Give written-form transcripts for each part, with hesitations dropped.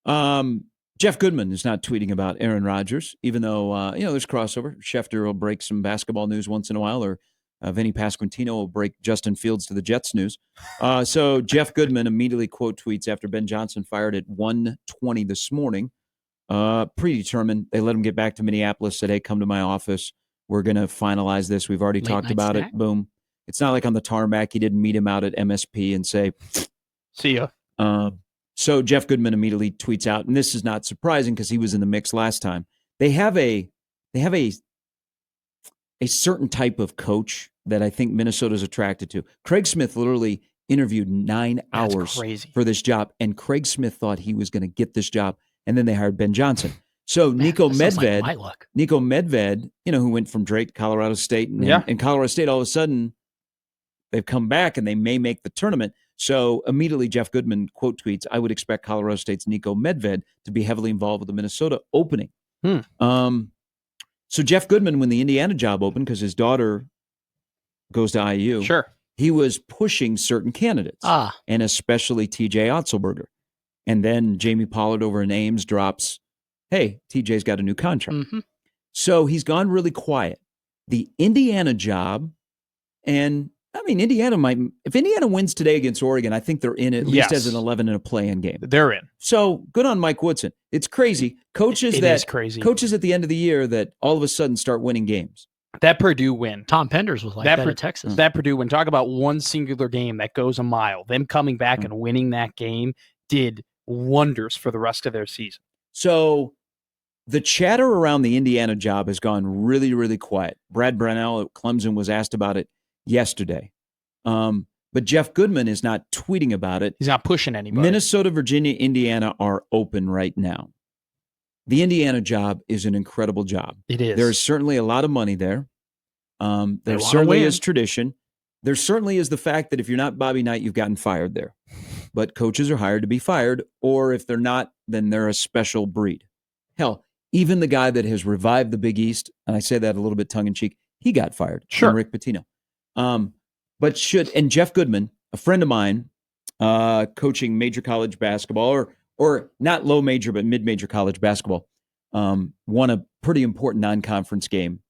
Jeff Goodman is not tweeting about Aaron Rodgers, even though, there's crossover. Schefter will break some basketball news once in a while, or Vinny Pasquantino will break Justin Fields to the Jets news. So Jeff Goodman immediately quote tweets after Ben Johnson fired at 1:20 this morning. Predetermined. They let him get back to Minneapolis, said, hey, come to my office. We're going to finalize this. We've already talked about it. Boom. It's not like on the tarmac. He didn't meet him out at MSP and say, see ya. So Jeff Goodman immediately tweets out, and this is not surprising because he was in the mix last time. They have a certain type of coach that I think Minnesota's attracted to. Craig Smith literally interviewed 9 hours for this job, and Craig Smith thought he was going to get this job, and then they hired Ben Johnson. So Nico Medved, who went from Drake to Colorado State, and Colorado State, all of a sudden, they've come back and they may make the tournament. So immediately Jeff Goodman quote tweets, I would expect Colorado State's Nico Medved to be heavily involved with the Minnesota opening. So Jeff Goodman, when the Indiana job opened, because his daughter goes to IU, he was pushing certain candidates, and especially TJ Otzelberger. And then Jamie Pollard over in Ames drops, hey, TJ's got a new contract. So he's gone really quiet. The Indiana job, and I mean, if Indiana wins today against Oregon, I think they're in at least as an 11 in a play-in game. They're in. So good on Mike Woodson. It's crazy. Coaches is crazy. Coaches at the end of the year that all of a sudden start winning games. That Purdue win. Tom Penders was like that in Texas. That Purdue win. Talk about one singular game that goes a mile. Them coming back and winning that game did wonders for the rest of their season. So the chatter around the Indiana job has gone really, really quiet. Brad Brunell at Clemson was asked about it yesterday. But Jeff Goodman is not tweeting about it. He's not pushing anybody. Minnesota, Virginia, Indiana are open right now. The Indiana job is an incredible job. It is. There is certainly a lot of money there. There certainly is tradition. There certainly is the fact that if you're not Bobby Knight, you've gotten fired there. But coaches are hired to be fired, or if they're not, then they're a special breed. Hell, even the guy that has revived the Big East, and I say that a little bit tongue-in-cheek, he got fired. Sure. Rick Pitino. And Jeff Goodman, a friend of mine, coaching major college basketball, or not low major, but mid-major college basketball, won a pretty important non-conference game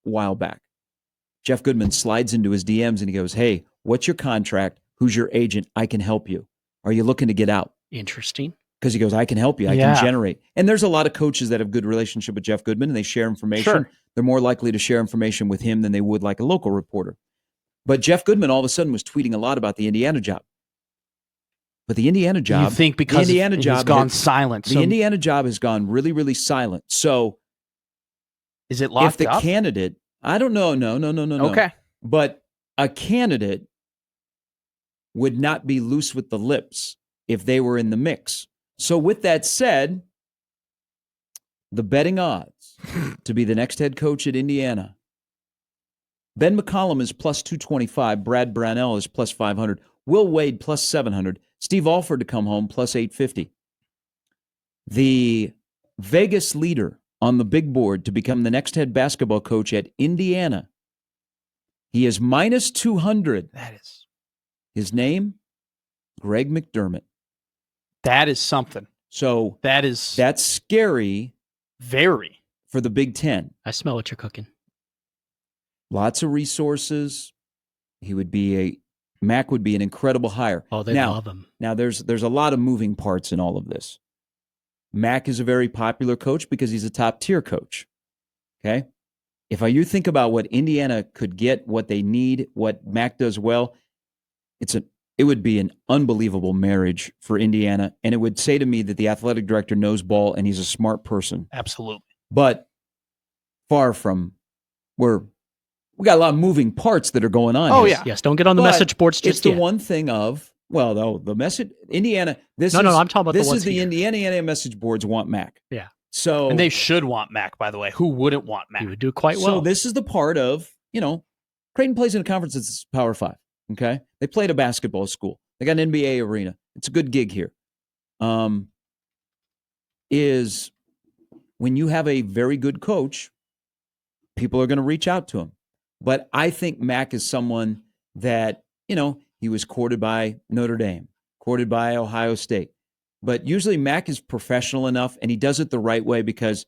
a while back. Jeff Goodman slides into his DMs and he goes, hey, what's your contract? Who's your agent? I can help you. Are you looking to get out? Interesting. Because he goes, I can help you. I can generate. And there's a lot of coaches that have good relationship with Jeff Goodman, and they share information. Sure. They're more likely to share information with him than they would like a local reporter. But Jeff Goodman all of a sudden was tweeting a lot about the Indiana job. But the Indiana job, you think because the Indiana job has gone silent. The Indiana job has gone really, really silent. So is it locked if the up? Candidate, I don't know. No. Okay. But a candidate would not be loose with the lips if they were in the mix. So with that said, the betting odds to be the next head coach at Indiana, Ben McCollum is plus 225, Brad Brownell is plus 500, Will Wade plus 700, Steve Alford to come home plus 850. The Vegas leader on the big board to become the next head basketball coach at Indiana, he is minus 200. That is. His name, Greg McDermott. That is something. So that's scary. Very. For the Big Ten. I smell what you're cooking. Lots of resources. Mac would be an incredible hire. Oh, they love him. Now there's a lot of moving parts in all of this. Mac is a very popular coach because he's a top tier coach. Okay? If you think about what Indiana could get, what they need, what Mac does well, it would be an unbelievable marriage for Indiana, and it would say to me that the athletic director knows ball and he's a smart person. Absolutely. But far from we got a lot of moving parts that are going on. Oh, here. yeah. Yes, don't get on the message boards just yet. It's the one thing of, the message, Indiana, I'm talking about this is the Indiana message boards want Mac. Yeah. So, and they should want Mac, by the way. Who wouldn't want Mac? He would do quite well. So this is the part of, Creighton plays in a conference that's Power 5. Okay, they played a basketball school. They got an NBA arena. It's a good gig here. Is when you have a very good coach, people are going to reach out to him. But I think Mac is someone that, he was courted by Notre Dame, courted by Ohio State. But usually Mac is professional enough, and he does it the right way because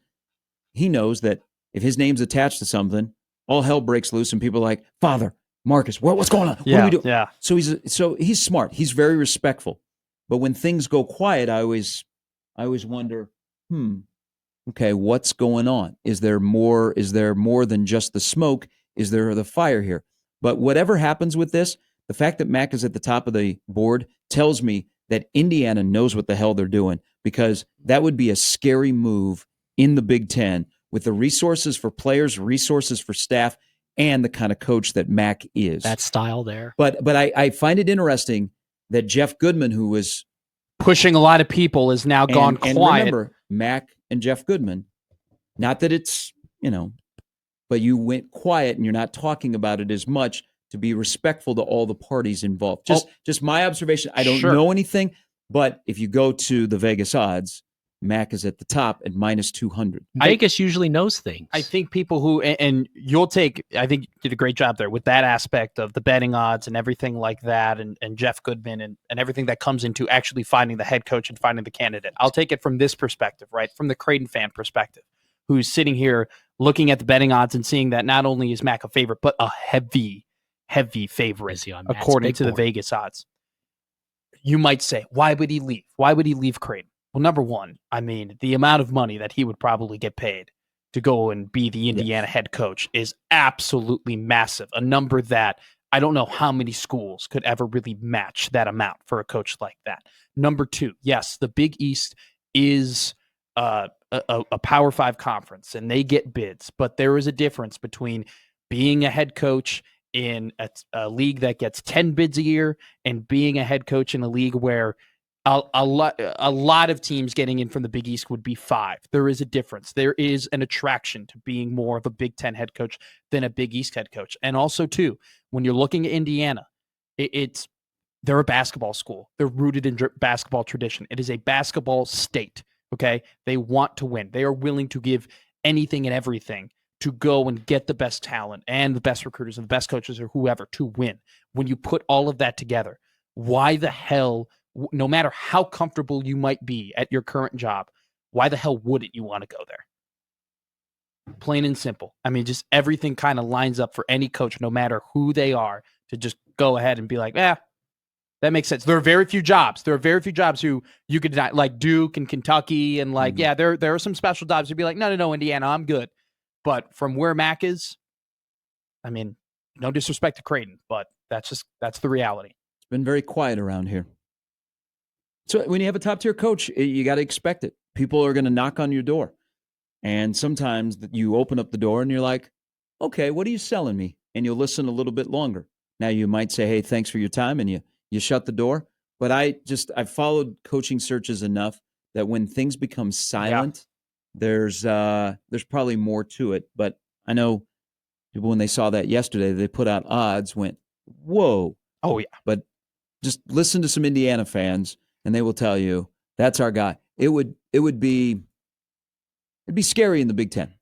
he knows that if his name's attached to something, all hell breaks loose, and people are like, Father, Marcus, what's going on? What are we doing? Yeah. So he's smart. He's very respectful. But when things go quiet, I always wonder, okay, what's going on? Is there more than just the smoke? Is there the fire here? But whatever happens with this, the fact that Mac is at the top of the board tells me that Indiana knows what the hell they're doing, because that would be a scary move in the Big Ten with the resources for players, resources for staff, and the kind of coach that Mac is. That style there. But I find it interesting that Jeff Goodman, who was pushing a lot of people, is now gone quiet. And remember, Mac and Jeff Goodman, not that it's, but you went quiet and you're not talking about it as much to be respectful to all the parties involved. Just my observation. I don't know anything, but if you go to the Vegas odds, Mac is at the top at minus 200. Vegas usually knows things. I think people who, and you'll take, I think you did a great job there with that aspect of the betting odds and everything like that, and Jeff Goodman and everything that comes into actually finding the head coach and finding the candidate. I'll take it from this perspective, right? From the Creighton fan perspective, who's sitting here looking at the betting odds and seeing that not only is Mac a favorite, but a heavy favorite according to the Vegas odds. You might say, why would he leave? Why would he leave Creighton? Well, number one, I mean, the amount of money that he would probably get paid to go and be the Indiana head coach is absolutely massive. A number that I don't know how many schools could ever really match that amount for a coach like that. Number two, yes, the Big East is a Power 5 conference, and they get bids, but there is a difference between being a head coach in a league that gets 10 bids a year and being a head coach in a league where a lot of teams getting in from the Big East would be 5. There is a difference. There is an attraction to being more of a Big Ten head coach than a Big East head coach. And also, too, when you're looking at Indiana, they're a basketball school. They're rooted in basketball tradition. It is a basketball state, okay? They want to win. They are willing to give anything and everything to go and get the best talent and the best recruiters and the best coaches or whoever to win. When you put all of that together, why the hell, no matter how comfortable you might be at your current job, why the hell wouldn't you want to go there? Plain and simple. I mean, just everything kind of lines up for any coach, no matter who they are, to just go ahead and be like, that makes sense. There are very few jobs. There are very few jobs who you could deny, like Duke and Kentucky, and like, there are some special jobs. You'd be like, no, Indiana, I'm good. But from where Mac is, I mean, no disrespect to Creighton, but that's the reality. It's been very quiet around here. So when you have a top-tier coach, you got to expect it. People are going to knock on your door. And sometimes you open up the door and you're like, okay, what are you selling me? And you'll listen a little bit longer. Now you might say, hey, thanks for your time, and you shut the door. But I've followed coaching searches enough that when things become silent, there's probably more to it. But I know people, when they saw that yesterday, they put out odds, went, whoa. Oh, yeah. But just listen to some Indiana fans, and they will tell you that's our guy. It'd be scary in the Big Ten.